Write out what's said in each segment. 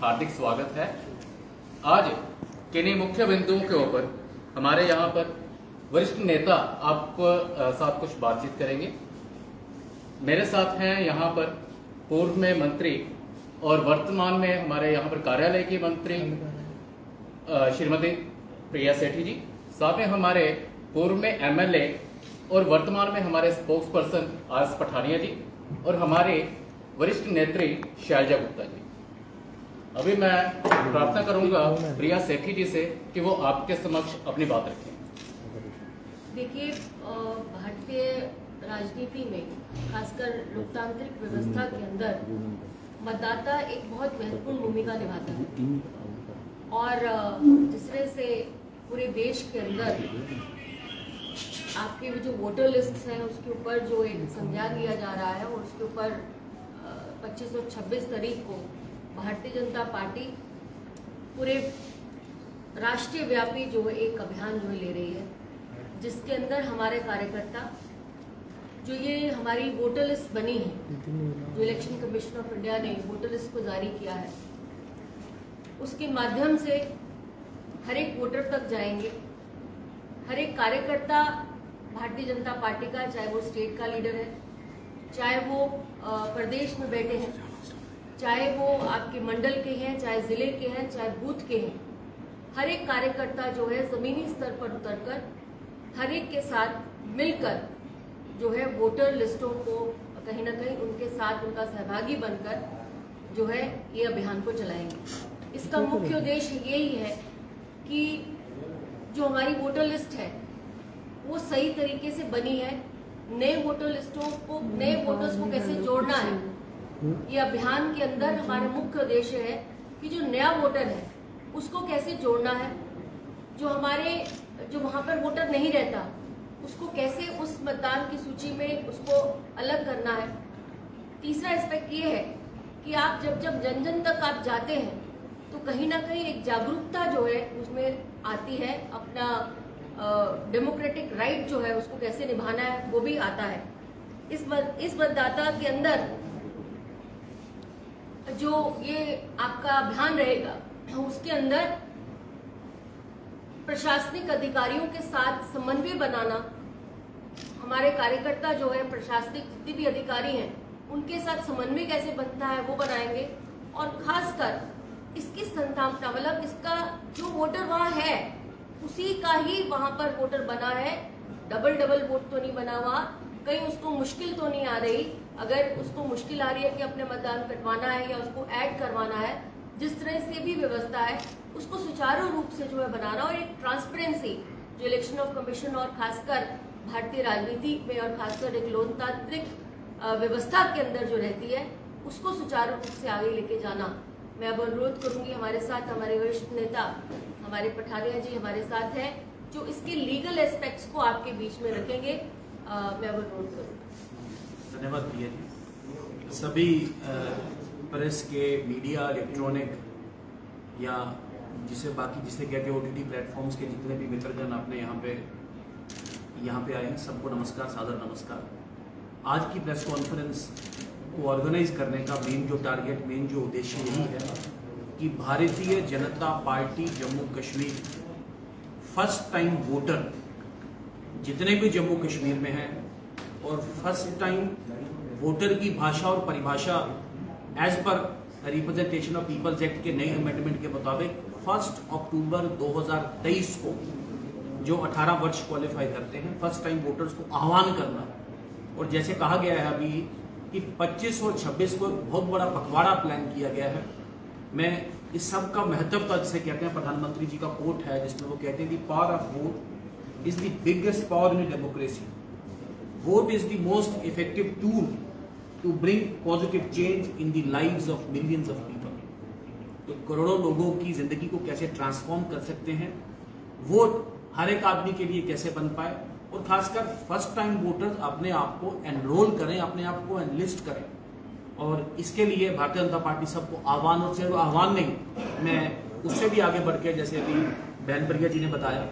हार्दिक स्वागत है। आज किन्हीं मुख्य बिंदुओं के ऊपर हमारे यहाँ पर वरिष्ठ नेता आप साथ कुछ बातचीत करेंगे। मेरे साथ हैं यहाँ पर पूर्व में मंत्री और वर्तमान में हमारे यहाँ पर कार्यालय की मंत्री श्रीमती प्रिया सेठी जी, साथ में हमारे पूर्व में एमएलए और वर्तमान में हमारे स्पोक्स पर्सन आर.एस. पठानिया जी और हमारे वरिष्ठ नेत्री शैलजा गुप्ता जी। अभी मैं प्रार्थना करूंगा प्रिया सेठी जी से कि वो आपके समक्ष अपनी बात रखें। देखिए, भारतीय राजनीति में खासकर लोकतांत्रिक व्यवस्था के अंदर मतदाता एक बहुत महत्वपूर्ण भूमिका निभाता है और जिस तरह से पूरे देश के अंदर आपके जो वोटर लिस्ट हैं उसके ऊपर जो एक संज्ञान लिया जा रहा है और उसके ऊपर 25 और 26 तारीख को भारतीय जनता पार्टी पूरे राष्ट्रीय व्यापी जो एक अभियान जो ले रही है, जिसके अंदर हमारे कार्यकर्ता जो ये हमारी वोटर लिस्ट बनी है, जो इलेक्शन कमीशन ऑफ इंडिया ने वोटर लिस्ट को जारी किया है, उसके माध्यम से हर एक वोटर तक जाएंगे। हर एक कार्यकर्ता भारतीय जनता पार्टी का, चाहे वो स्टेट का लीडर है, चाहे वो प्रदेश में बैठे हैं, चाहे वो आपके मंडल के हैं, चाहे जिले के हैं, चाहे बूथ के हैं, हर एक कार्यकर्ता जो है जमीनी स्तर पर उतरकर हर एक के साथ मिलकर जो है वोटर लिस्टों को कहीं ना कहीं उनके साथ उनका सहभागी बनकर जो है ये अभियान को चलाएंगे। इसका मुख्य उद्देश्य यही है कि जो हमारी वोटर लिस्ट है वो सही तरीके से बनी है, नए वोटर लिस्टों को, नए वोटर्स को कैसे जोड़ना है, ये अभियान के अंदर हमारा मुख्य उद्देश्य है कि जो नया वोटर है उसको कैसे जोड़ना है, जो वहां पर वोटर नहीं रहता उसको कैसे उस मतदान की सूची में उसको अलग करना है। तीसरा एस्पेक्ट ये है कि आप जब जन जन तक आप जाते हैं तो कहीं ना कहीं एक जागरूकता जो है उसमें आती है, अपना डेमोक्रेटिक राइट जो है उसको कैसे निभाना है वो भी आता है। इस मतदाता के अंदर जो ये आपका अभियान रहेगा उसके अंदर प्रशासनिक अधिकारियों के साथ समन्वय बनाना, हमारे कार्यकर्ता जो है प्रशासनिक जितने भी अधिकारी हैं उनके साथ समन्वय कैसे बनता है वो बनाएंगे। और खासकर इसकी संतापना, मतलब इसका जो वोटर वहाँ है उसी का ही वहाँ पर वोटर बना है, डबल वोट तो नहीं बना हुआ, कहीं उसको मुश्किल तो नहीं आ रही। अगर उसको मुश्किल आ रही है कि अपने मतदान कटवाना है या उसको ऐड करवाना है, जिस तरह से भी व्यवस्था है उसको सुचारू रूप से जो है बनाना और एक ट्रांसपेरेंसी जो इलेक्शन ऑफ कमीशन और खासकर भारतीय राजनीति में और खासकर एक लोकतांत्रिक व्यवस्था के अंदर जो रहती है उसको सुचारू रूप से आगे लेके जाना। मैं अब अनुरोध करूंगी, हमारे साथ हमारे वरिष्ठ नेता हमारे पठानिया जी हमारे साथ हैं जो इसके लीगल एस्पेक्ट्स को आपके बीच में रखेंगे। मैं अब अनुरोध करूंगी। धन्यवाद प्रिया जी। सभी प्रेस के, मीडिया, इलेक्ट्रॉनिक या जिसे कहते हैं OTT प्लेटफॉर्म्स के जितने भी मित्रजन आपने यहाँ पे आए हैं, सबको नमस्कार, सादर नमस्कार। आज की प्रेस कॉन्फ्रेंस को ऑर्गेनाइज करने का मेन जो टारगेट, मेन जो उद्देश्य यही है कि Bharatiya Janata party Jammu Kashmir first time voter जितने भी जम्मू कश्मीर में हैं और फर्स्ट टाइम वोटर की भाषा और परिभाषा as per representation of peoples act के नए अमेंडमेंट के मुताबिक 1 अक्टूबर 2023 को जो 18 वर्ष क्वालिफाई करते हैं फर्स्ट टाइम वोटर्स को आह्वान करना। और जैसे कहा गया है अभी कि 25 और 26 को बहुत बड़ा पखवाड़ा प्लान किया गया है। मैं इस सब का महत्वता जिसे कहते हैं, प्रधानमंत्री जी का कोट है जिसमें वो कहते हैं the power of vote is the biggest power in democracy. Vote is the most effective tool to bring positive change in the lives of millions of people. तो करोड़ों लोगों की जिंदगी को कैसे ट्रांसफॉर्म कर सकते हैं, वोट हर एक आदमी के लिए कैसे बन पाए और खासकर फर्स्ट टाइम वोटर्स अपने आप को एनरोल करें, अपने आप को एनलिस्ट करें। और इसके लिए भारतीय जनता पार्टी सबको आह्वान, और सिर्फ आह्वान नहीं, मैं उससे भी आगे बढ़ के जैसे अभी बहन प्रिया जी ने बताया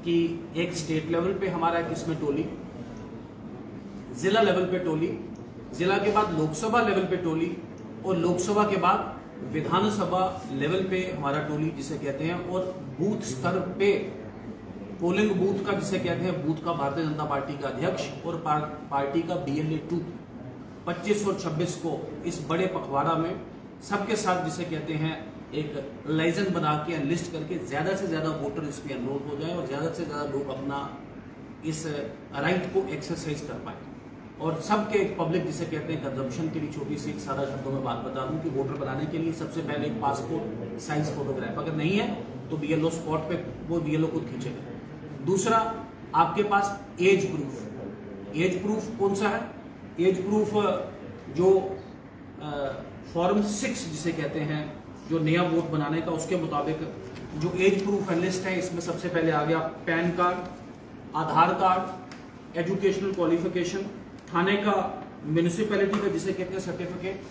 कि एक स्टेट लेवल पे हमारा एक इसमें टोली, जिला लेवल पे टोली, जिला के बाद लोकसभा लेवल पे टोली और लोकसभा के बाद विधानसभा लेवल पे हमारा टोली जिसे कहते हैं, और बूथ स्तर पे पोलिंग बूथ का जिसे कहते हैं, बूथ का भारतीय जनता पार्टी का अध्यक्ष और पार्टी का BLA 2 25 और 26 को इस बड़े पखवाड़ा में सबके साथ जिसे कहते हैं एक लाइसेंस बना के लिस्ट करके ज्यादा से ज्यादा वोटर इसमें एनरोल हो जाए और ज्यादा से ज्यादा लोग अपना इस राइट को एक्सरसाइज कर पाए। और सबके पब्लिक जिसे कहते हैं कंजम्पशन के लिए छोटी सी सादा शब्दों में बात बता दूं कि वोटर बनाने के लिए सबसे पहले एक पासपोर्ट साइज फोटोग्राफ, अगर नहीं है तो BLO स्पॉट पे वो BLO खुद खींचेगा। दूसरा, आपके पास एज प्रूफ। एज प्रूफ कौन सा है? एज प्रूफ जो फॉर्म 6 जिसे कहते हैं, जो नया वोट बनाने का, उसके मुताबिक जो एज प्रूफ लिस्ट है, इसमें सबसे पहले आ गया पैन कार्ड, आधार कार्ड, एजुकेशनल क्वालिफिकेशन, थाने का, म्यूनिसिपैलिटी का जिसे कहते हैं सर्टिफिकेट,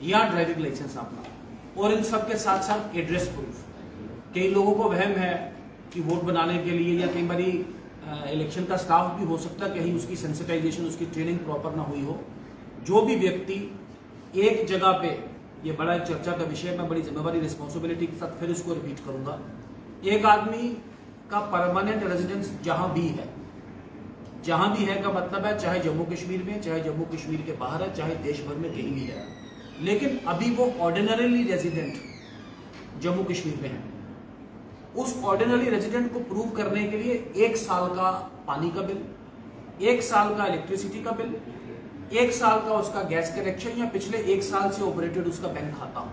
या ड्राइविंग लाइसेंस अपना, और इन सब के साथ साथ एड्रेस प्रूफ। कई लोगों को वहम है कि वोट बनाने के लिए, या कई बारी इलेक्शन का स्टाफ भी हो सकता है कहीं उसकी सेंसिटाइजेशन, उसकी ट्रेनिंग प्रॉपर ना हुई हो। जो भी व्यक्ति एक जगह पे, ये बड़ा एक चर्चा का विषय, मैं बड़ी जिम्मेवारी रिस्पॉन्सिबिलिटी के साथ फिर इसको रिपीट करूंगा, एक आदमी का परमानेंट रेजिडेंस जहां भी है का मतलब है चाहे जम्मू कश्मीर में, चाहे जम्मू कश्मीर के बाहर है, चाहे देश भर में कहीं भी है, लेकिन अभी वो ऑर्डिनरीली रेजिडेंट जम्मू कश्मीर में है। उस ऑर्डिनरी रेजिडेंट को प्रूव करने के लिए 1 साल का पानी का बिल, 1 साल का इलेक्ट्रिसिटी का बिल, 1 साल का उसका गैस कनेक्शन, या पिछले 1 साल से ऑपरेटेड उसका बैंक खाता,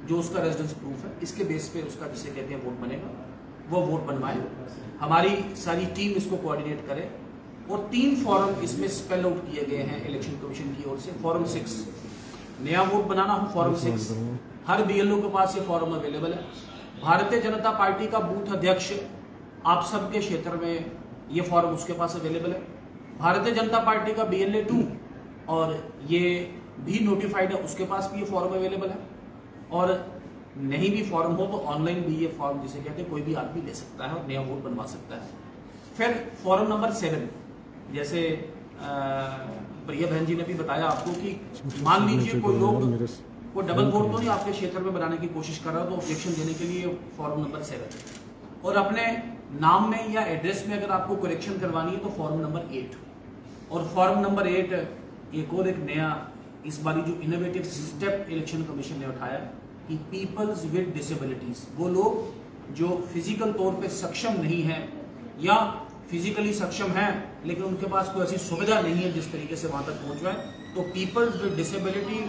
जो उसका रेजिडेंस प्रूफ है, इसके बेस पे उसका जिसे कहते हैं वोट बनेगा, वो वोट बनवाए। हमारी सारी टीम इसको कोऑर्डिनेट करे। और 3 फॉर्म इसमें स्पेल आउट किए गए हैं इलेक्शन कमीशन की ओर से। फॉर्म 6 नया वोट बनाना हो, फॉर्म 6 हर BLO के पास ये फॉर्म अवेलेबल है। भारतीय जनता पार्टी का बूथ अध्यक्ष आप सबके क्षेत्र में ये फॉर्म उसके पास अवेलेबल है। भारतीय जनता पार्टी का BLA 2 और ये भी नोटिफाइड है, उसके पास भी ये फॉर्म अवेलेबल है। और नहीं भी फॉर्म हो तो ऑनलाइन भी ये फॉर्म जिसे कहते हैं कोई भी आदमी ले सकता है और नया वोट बनवा सकता है। फिर फॉर्म नंबर 7, जैसे प्रिया बहन जी ने भी बताया आपको कि मान लीजिए कोई लोग को डबल वोट तो नहीं आपके क्षेत्र में बनाने की कोशिश कर रहा, तो ऑब्जेक्शन देने के लिए फॉर्म नंबर 7, और अपने नाम में या एड्रेस में अगर आपको करेक्शन करवानी है तो फॉर्म नंबर 8। और फॉर्म नंबर 8 एक नया इस बारी जो इनोवेटिव स्टेप इलेक्शन कमीशन ने उठाया कि पीपल्स विद डिसेबिलिटीज, वो लोग जो फिजिकल तौर पे सक्षम नहीं है या फिजिकली सक्षम है लेकिन उनके पास कोई ऐसी सुविधा नहीं है जिस तरीके से वहां तक पहुंच जाए, तो पीपल्स विद डिसेबिलिटी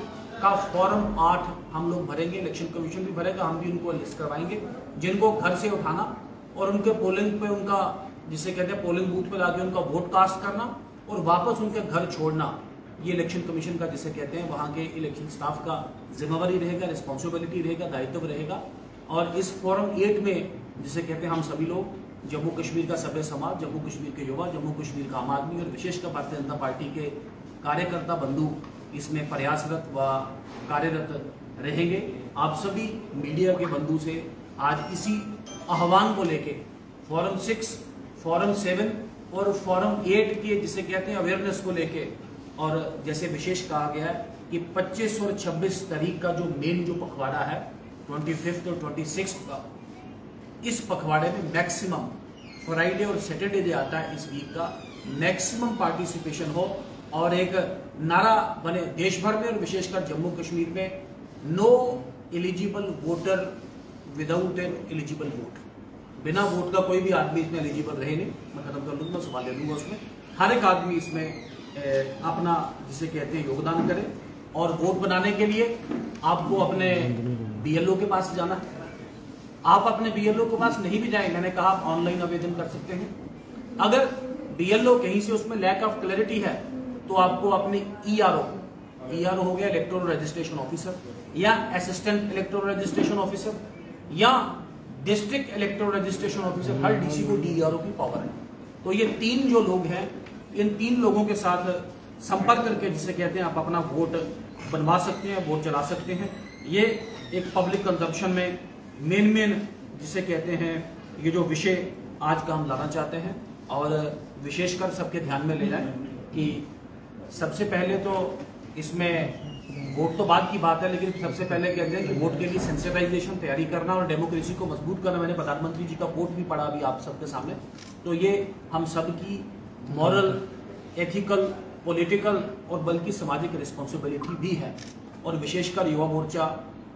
का फॉर्म 8 हम लोग भरेंगे, इलेक्शन कमीशन भी भरेगा, हम भी उनको लिस्ट करवाएंगे, जिनको घर से उठाना और उनके पोलिंग पे उनका जिसे कहते हैं पोलिंग बूथ पे लाके उनका वोट कास्ट करना और वापस उनके घर छोड़ना, ये इलेक्शन कमीशन का जिसे कहते हैं वहां के इलेक्शन स्टाफ का जिम्मेवारी रहेगा, रिस्पॉन्सिबिलिटी रहेगा, दायित्व रहेगा। और इस फॉर्म 8 में जिसे कहते हैं हम सभी लोग, जम्मू कश्मीर का सभ्य समाज, जम्मू कश्मीर के युवा, जम्मू कश्मीर का आम आदमी और विशेषकर भारतीय जनता पार्टी के कार्यकर्ता बंधु इसमें प्रयासरत व कार्यरत रहेंगे। आप सभी मीडिया के बंधु से आज इसी आह्वान को लेके फॉर्म 6, फॉर्म 7 और फॉर्म 8 के जिसे कहते हैं अवेयरनेस को लेके, और जैसे विशेष कहा गया है कि 25 और 26 तारीख का जो मेन जो पखवाड़ा है 25 और 26 का, इस पखवाड़े में मैक्सिमम फ्राइडे और सैटरडे जो आता है इस वीक का मैक्सिमम पार्टिसिपेशन हो और एक नारा बने देश भर में और विशेषकर जम्मू कश्मीर में, no eligible voter without an eligible vote. बिना वोट का कोई भी आदमी इसमें एलिजिबल रहे नहीं। मैं खत्म कर लूंगा, सवाल ले लूंगा उसमें। हर एक आदमी इसमें अपना जिसे कहते हैं योगदान करे। और वोट बनाने के लिए आपको अपने BLO के पास जाना है। आप अपने BLO के पास नहीं भी जाए, मैंने कहा आप ऑनलाइन आवेदन कर सकते हैं। अगर BLO कहीं से उसमें लैक ऑफ क्लैरिटी है तो आपको अपने ERO हो गया इलेक्टोरल रजिस्ट्रेशन ऑफिसर, या असिस्टेंट इलेक्टोरल रजिस्ट्रेशन ऑफिसर, या डिस्ट्रिक्ट इलेक्टोरल रजिस्ट्रेशन ऑफिसर, हर DC को DERO की पावर है। तो ये 3 जो लोग हैं, इन 3 लोगों के साथ संपर्क करके जिसे कहते हैं आप अपना वोट बनवा सकते हैं, वोट चला सकते हैं। ये एक पब्लिक कंजम्पशन में मेन जिसे कहते हैं ये जो विषय आज का हम लाना चाहते हैं, और विशेषकर सबके ध्यान में ले जाए कि सबसे पहले तो इसमें वोट तो बाद की बात है, लेकिन सबसे पहले कहते हैं कि वोट के लिए सेंसिटाइजेशन तैयारी करना और डेमोक्रेसी को मजबूत करना। मैंने प्रधानमंत्री जी का कोट भी पढ़ा अभी आप सबके सामने, तो ये हम सब की मॉरल, एथिकल, पॉलिटिकल और बल्कि सामाजिक रिस्पॉन्सिबिलिटी भी है। और विशेषकर युवा मोर्चा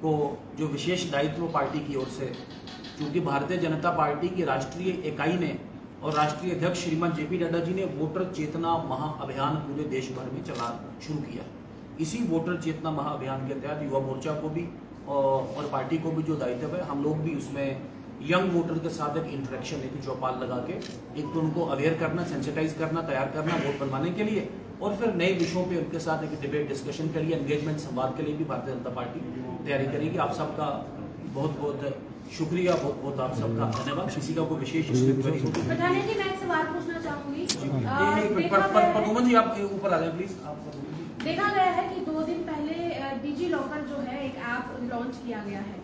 को जो विशेष दायित्व पार्टी की ओर से, क्योंकि भारतीय जनता पार्टी की राष्ट्रीय इकाई ने और राष्ट्रीय अध्यक्ष श्रीमान जेपी नड्डा जी ने वोटर चेतना महाअभियान पूरे देश भर में शुरू किया। इसी वोटर चेतना महाअभियान के तहत युवा मोर्चा को भी और पार्टी को भी जो दायित्व है, हम लोग भी उसमें यंग वोटर के साथ एक इंटरेक्शन, एक चौपाल लगा के एक तो उनको अवेयर करना, सेंसिटाइज करना, तैयार करना वोट बनवाने के लिए, और फिर नए विषयों पे उनके साथ एक डिबेट डिस्कशन के लिए, एंगेजमेंट संवाद के लिए भी भारतीय जनता पार्टी तैयारी करेगी। आप सबका बहुत बहुत शुक्रिया, बहुत बहुत आप सबका धन्यवाद। किसी का कोई विशेष प्रधान जी, मैं एक सवाल पूछना चाहूंगी। पटोमन जी आप ऊपर आ जाए प्लीज। देखा गया है कि 2 दिन पहले डिजी लॉकर जो है एक ऐप लॉन्च किया गया है,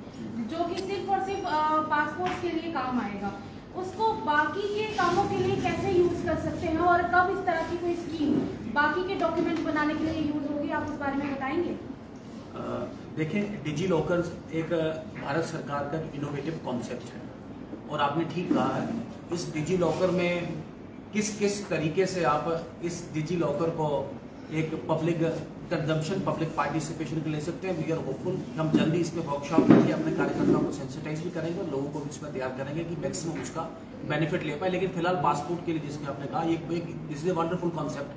जो कि सिर्फ और सिर्फ पासपोर्ट के लिए काम आएगा। उसको बाकी के कामों के लिए कैसे यूज कर सकते हैं, और कब इस तरह की कोई स्कीम बाकी के डॉक्यूमेंट बनाने के लिए यूज होगी, आप उस बारे में बताएंगे? देखें, डिजी लॉकर एक भारत सरकार का इनोवेटिव कॉन्सेप्ट है, और आपने ठीक कहा है, इस डिजी लॉकर में किस किस तरीके से आप इस डिजी लॉकर को एक पब्लिक कंजम्पशन, पब्लिक पार्टिसिपेशन के ले सकते हैं। वी आर होपफुल, हम जल्दी इसमें वर्कशॉप करके अपने कार्यकर्ताओं को सेंसिटाइज भी करेंगे और लोगों को भी इसमें तैयार करेंगे कि मैक्सिमम उसका बेनिफिट ले पाए। लेकिन फिलहाल पासपोर्ट के लिए, जिसमें आपने कहा, this is a wonderful concept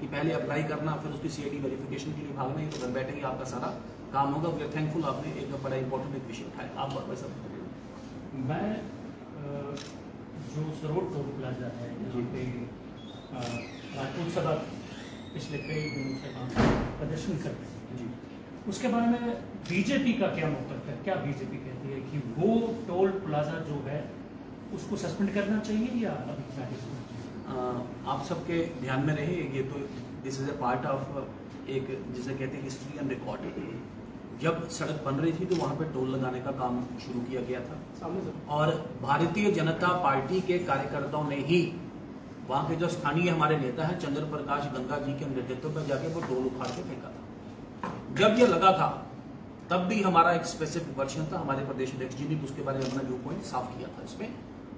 कि पहले अप्लाई करना, फिर उसकी CID वेरिफिकेशन के लिए भागना, ये तो घर बैठे ही आपका सारा काम होगा। वी आर थैंकफुल, आपने एक बड़ा इंपॉर्टेंट एक विषय उठाया। आप बात सब मैं जो सरोड टोल प्लाजा है यहाँ पे राजपूत सभा पिछले कई दिनों से वहाँ प्रदर्शन कर रहे हैं जी, उसके बारे में बीजेपी का क्या मतलब है? क्या बीजेपी कहती है कि वो टोल प्लाजा जो है उसको सस्पेंड करना चाहिए या अभी क्या है? आप सबके ध्यान में रहे, ये तो this is a part of एक जिसे कहते हैं हिस्ट्री एंड रिकॉर्ड। जब सड़क बन रही थी तो वहाँ पे टोल लगाने का काम शुरू किया गया था, और भारतीय जनता पार्टी के कार्यकर्ताओं ने ही वहाँ के जो स्थानीय हमारे नेता हैं चंद्र प्रकाश गंगा जी के नेतृत्व में जाके वो टोल उखाड़ के फेंका था। जब ये लगा था तब भी हमारा एक स्पेसिफिक वर्षन था, हमारे प्रदेश अध्यक्ष जी ने उसके बारे में अपना व्यू पॉइंट साफ किया था इसमें।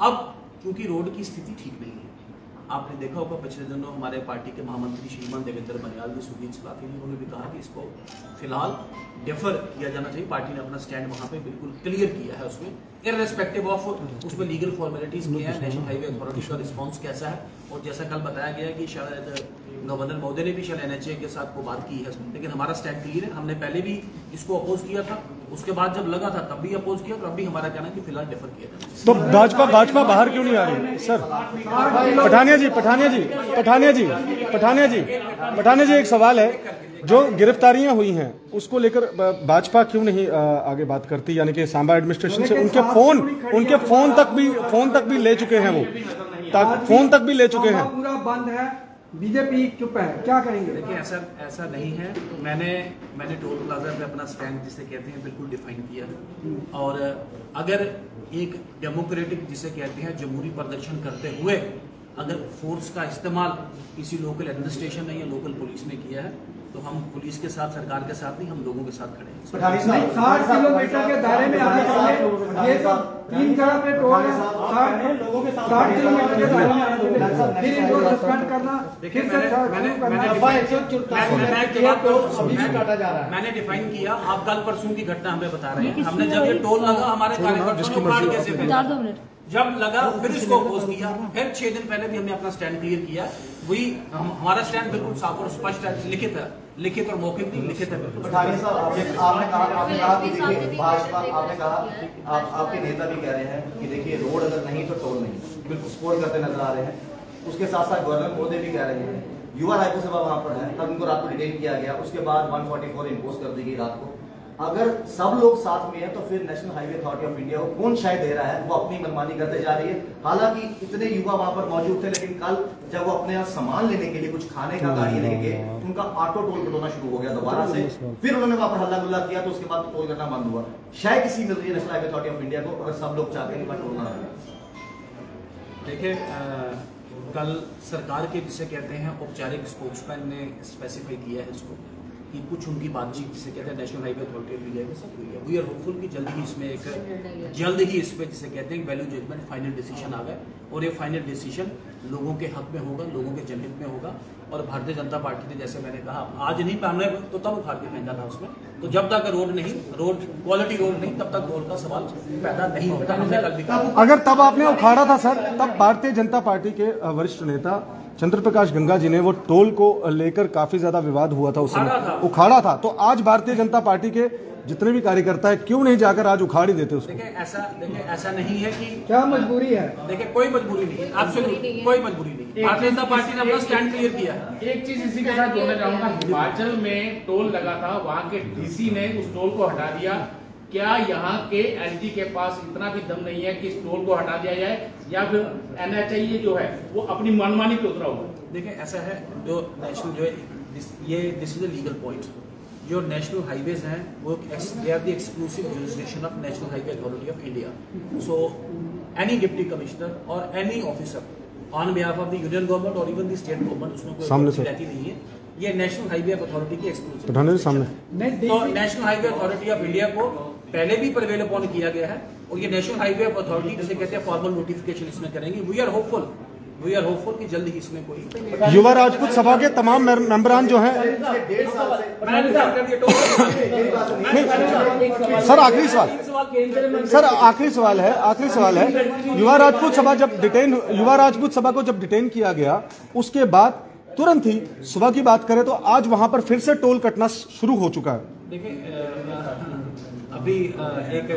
अब क्योंकि रोड की स्थिति ठीक नहीं है, आपने देखा होगा पिछले दिनों हमारे पार्टी के महामंत्री श्रीमान देवेंद्र बनियाल जी सुधीर सलाती ने उन्होंने भी कहा कि इसको फिलहाल डेफर किया जाना चाहिए। पार्टी ने अपना स्टैंड वहाँ पे बिल्कुल क्लियर किया है उसमें, इररेस्पेक्टिव ऑफ उसमें लीगल फॉर्मेलिटीज क्या है, नेशनल हाईवे अथॉरिटी का रिस्पॉन्स कैसा है। और जैसा कल बताया गया कि शायद गवर्नर महोदय ने भी शायद NHA के साथ को बात की है, लेकिन हमारा स्टैंड क्लियर है। हमने पहले भी इसको अपोज किया था, उसके बाद जब लगा था तब भी अपोज किया, तो अब भी हमारा कहना है कि फिलहाल डेफर किया जाए। तो भाजपा बाहर क्यों नहीं आ रही सर? पठानिया जी एक सवाल है, जो गिरफ्तारियां हुई हैं उसको लेकर भाजपा क्यों नहीं आगे बात करती? यानी कि सांबा एडमिनिस्ट्रेशन से उनके फोन तक भी ले चुके हैं, वो फोन तक भी ले चुके हैं। पूरा बंद है, बीजेपी चुप है, क्या करेंगे? देखिए, ऐसा नहीं है। मैंने टोल प्लाजा पे अपना स्टैंड जिसे कहते हैं बिल्कुल डिफाइन किया है, और अगर एक डेमोक्रेटिक जिसे कहते हैं जमहूरी प्रदर्शन करते हुए अगर फोर्स का इस्तेमाल किसी लोकल एडमिनिस्ट्रेशन ने या लोकल पुलिस ने किया है, तो हम पुलिस के साथ, सरकार के साथ नहीं, हम लोगों के साथ खड़े हैं। 60 किलोमीटर के दायरे में आने चाहिए, ये तो 3 जगह पे टोल है, 60 किलोमीटर के दायरे में आने चाहिए, फिर इनको सस्पेंड करना। देखिए, मैंने डिफाइन किया, आप कल परसों की घटना हमें बता रहे हैं। हमने जब ये टोल लगा, हमारे कार्यकर्ताओं ने कैसे फेंका, जब लगा फिर इसको अपोज किया, फिर 6 दिन पहले भी हमने अपना स्टैंड क्लियर किया। वही हमारा स्टैंड बिल्कुल साफ और स्पष्ट है, लिखित और मौखिक नहीं, लिखित है। पठानिया साहब, आपने कहा कि देखिए भाजपा, आपने कहा, आपके नेता भी कह रहे हैं कि देखिए रोड अगर नहीं तो टोल नहीं, बिल्कुल सपोर्ट करते नजर आ रहे हैं। उसके साथ साथ गवर्नर महोदय भी कह रहे हैं, युवा हाईको सभा वहां पर है, तब उनको रात को डिटेन किया गया, उसके बाद 144 इम्पोज कर दी गई रात को। अगर सब लोग साथ में हैं तो फिर national highway authority of India को कौन शायद दे रहा है? वो अपनी मनमानी करते जा रही है। हालांकि इतने युवा वहां पर मौजूद थे, लेकिन कल जब वो अपने यहाँ सामान लेने के लिए, कुछ खाने का गाड़ी लेके गए, उनका ऑटो टोल कटोना शुरू हो गया दोबारा से। फिर उन्होंने वहां पर हल्ला गुल्ला किया, तो उसके बाद टोल करना बंद हुआ। शायद किसी मिल रही है national highway authority of India को, अगर सब लोग चाहते हैं टोल ना। देखिए, कल सरकार के जिसे कहते हैं औपचारिक स्पोक्समैन ने स्पेसिफाई किया है इसको कि कुछ उनकी बातचीत जिसे कहते हैं national highway authority of India के साथ हुई है। वी आर होपफुल कि जल्द ही इसमें जल्द ही इस पे जिसे कहते हैं वैल्यू जजमेंट फाइनल डिसीजन आ गए और ये फाइनल डिसीजन लोगों के हक में होगा, लोगों के जनहित में होगा। और भारतीय जनता पार्टी ने जैसे मैंने कहा आज नहीं हमने तो तब उखाड़ के फेंका था उसमें, तो जब तक रोड क्वालिटी रोड नहीं तब तक रोड का सवाल पैदा नहीं होता। हमने कल भी कहा अगर तब आपने उखाड़ा था सर, तब भारतीय जनता पार्टी के वरिष्ठ नेता चंद्रप्रकाश गंगा जी ने वो टोल को लेकर काफी ज्यादा विवाद हुआ था, उस समय उखाड़ा था। तो आज भारतीय जनता पार्टी के जितने भी कार्यकर्ता है क्यों नहीं जाकर आज उखाड़ ही देते उसको? देखिए ऐसा नहीं है कि क्या मजबूरी है? देखिए कोई मजबूरी नहीं है, एब्सोल्यूटली कोई मजबूरी नहीं। भारतीय जनता पार्टी ने अपना स्टैंड क्लियर किया है। एक चीज इसी के साथ जोड़ना चाहूंगा, हिमाचल में टोल लगा था, वहां के डीसी ने उस टोल को हटा दिया। क्या यहाँ के एसडी के पास इतना भी दम नहीं है कि इस टोल को हटा दिया जाए, या फिर एनएचआई जो है वो अपनी मनमानी पे उतरा हुआ? देखिए ऐसा है, जो नेशनल जो this is a legal point. जो नेशनल हाईवेज हैं वो they are the exclusive jurisdiction of national highway authority of India. So any deputy commissioner और any officer on behalf of the union government और even the state government, उसमें कोई रहती नहीं है। ये नेशनल हाईवे अथॉरिटी की एक्सक्लूसिव सामने। तो national highway authority of India को पहले भी प्रिवेल अपॉन किया गया है और ये नेशनल हाईवे अथॉरिटी जिसे कहते हैं फॉर्मल नोटिफिकेशन इसमें करेंगे। वी आर होपफुल कि जल्द ही इसमें कोई युवा राजपूत सभा के तमाम मेंबरान जो हैं। सर आखिरी सवाल है, युवा राजपूत सभा को जब डिटेन किया गया उसके बाद तुरंत ही सुबह की बात करें तो आज वहां पर फिर से टोल कटना शुरू हो चुका है। देखिए अभी एक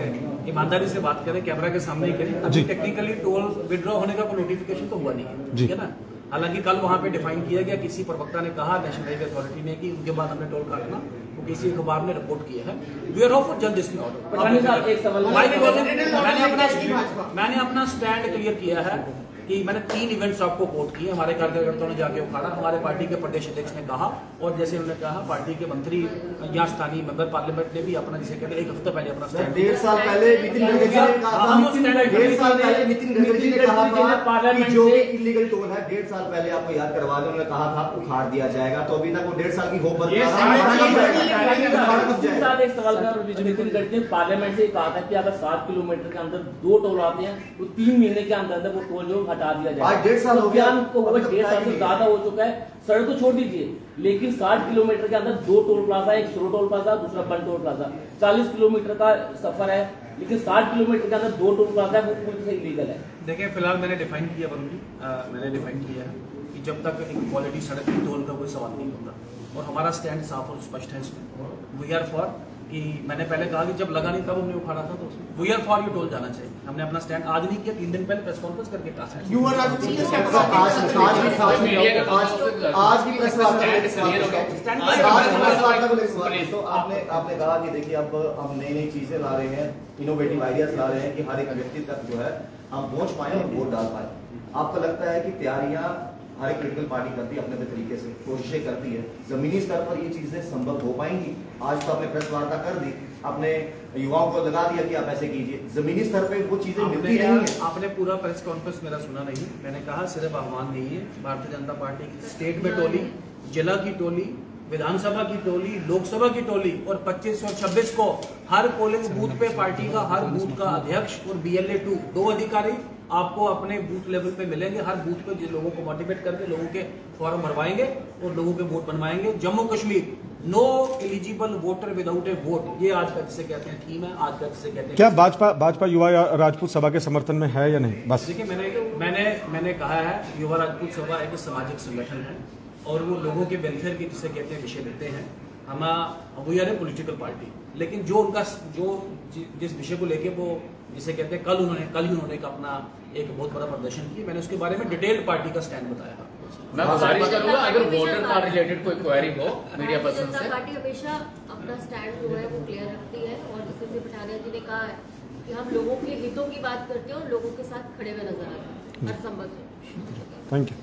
ईमानदारी से बात करें, कैमरा के सामने ही करें, अभी टेक्निकली टोल विड्रॉ होने का कोई नोटिफिकेशन तो हुआ नहीं है, ठीक है ना। हालांकि कल वहां पे डिफाइन किया गया, किसी प्रवक्ता ने कहा नेशनल हाईवे अथॉरिटी ने कि उनके बाद हमने टोल काटना, वो किसी अखबार ने रिपोर्ट किया है। वी आर होपफुल जल्द इसमें ऑर्डर। मैंने अपना स्टैंड क्लियर किया है कि मैंने 3 इवेंट्स आपको कोट किए, हमारे कार्यकर्ताओं ने जाके उखाड़ा, हमारे पार्टी के प्रदेश अध्यक्ष ने कहा, और जैसे उन्होंने कहा पार्टी के मंत्री या स्थानीय मेंबर पार्लियामेंट ने भी अपना जिसे कहते हैं 1 हफ्ते पहले अपना स्टैंड। 1.5 साल पहले नितिन गडकरी ने कहा था कि जो इलीगल टोल है 1.5 साल पहले आपको याद करवा दें, उन्होंने कहा था उखाड़ दिया जाएगा। तो अभी तक वो 1.5 साल की होप एक सवाल का नितिन गडकरी ने पार्लियामेंट से कहा था कि अगर 7 किलोमीटर के अंदर 2 टोल आते हैं तो 3 महीने के अंदर वो टोल जो हटा दिया जाए। आज 1.5 साल हो गया, 1.5 साल से ज्यादा हो चुका है। सड़क तो छोड़ दीजिए, लेकिन 60 किलोमीटर के अंदर 2 टोल प्लाजा, एक स्लो टोल प्लाजा, दूसरा बन टोल प्लाजा। 40 किलोमीटर का सफर है, लेकिन 60 किलोमीटर के अंदर 2 टोल प्लाजा है, वो पूरी तरह इलीगल है। देखिए फिलहाल मैंने डिफाइन किया मैंने डिफाइन किया है कि जब तक एक क्वालिटी सड़क की टोल का कोई सवाल नहीं होता, और हमारा स्टैंड साफ और स्पष्ट है इसमें। वी आर फॉर कि मैंने पहले कहा कि जब लगा नहीं तब हमने उखाड़ा था, तो वी आर फॉर ये टोल जाना चाहिए। हमने अपना स्टैंड आज नहीं किया, 3 दिन पहले प्रेस कॉन्फ्रेंस करके कहा। आज भी तो आपने कहा कि देखिए अब हम नई चीजें ला रहे हैं, इनोवेटिव आइडियाज ला रहे हैं कि हर एक व्यक्ति तक जो है हम पहुंच पाए और वोट डाल पाए। आपको लगता है कि तैयारियां हर एक पॉलिटिकल पार्टी करती है अपने अपने तरीके से, कोशिशें करती है, जमीनी स्तर पर ये चीजें संभव हो पाएंगी? आज तो आपने प्रेस वार्ता कर दी, अपने युवाओं को लगा दिया कि आप ऐसे कीजिए, जमीनी स्तर पे वो चीजें मिलती नहीं है। आपने पूरा प्रेस कॉन्फ्रेंस मेरा सुना नहीं। मैंने कहा सिर्फ आह्वान नहीं है, भारतीय जनता पार्टी की स्टेट में टोली, जिला की टोली, विधानसभा की टोली, लोकसभा की टोली, और 25 और 26 को हर पोलिंग बूथ पे पार्टी का हर बूथ का अध्यक्ष और BLA2 2 अधिकारी आपको अपने बूथ लेवल पे मिलेंगे। हर बूथ पे जिन लोगों को मोटिवेट करके लोगों के फॉर्म भरवाएंगे और लोगों के वोट बनवाएंगे। Jammu Kashmir no eligible voter without ए वोट, ये आज का जिसे कहते हैं थीम है, आज का जिसे कहते हैं। क्या भाजपा युवा राजपूत सभा के समर्थन में है या नहीं? बस देखिए मैंने कहा है, युवा राजपूत सभा एक सामाजिक संगठन है और वो लोगों के वेलफेयर के जिसे कहते हैं विषय लेते हैं। We are a political party, लेकिन जो उनका जिस विषय को लेके वो जिसे कहते हैं कल ही उन्होंने अपना एक बहुत बड़ा प्रदर्शन किया, मैंने उसके बारे में डिटेल्ड पार्टी का स्टैंड बताया। मैं गुजारिश करूंगा अगर वोटर का रिलेटेड कोई क्वेरी हो मीडिया पर्सन से। पार्टी हमेशा अपना स्टैंड जो है वो क्लियर रखती है, और जैसे पठानिया जी ने कहा है कि हम लोगों के हितों की बात करते हैं और लोगों के साथ खड़े हुए नजर आते हैं हर संभव। Thank you.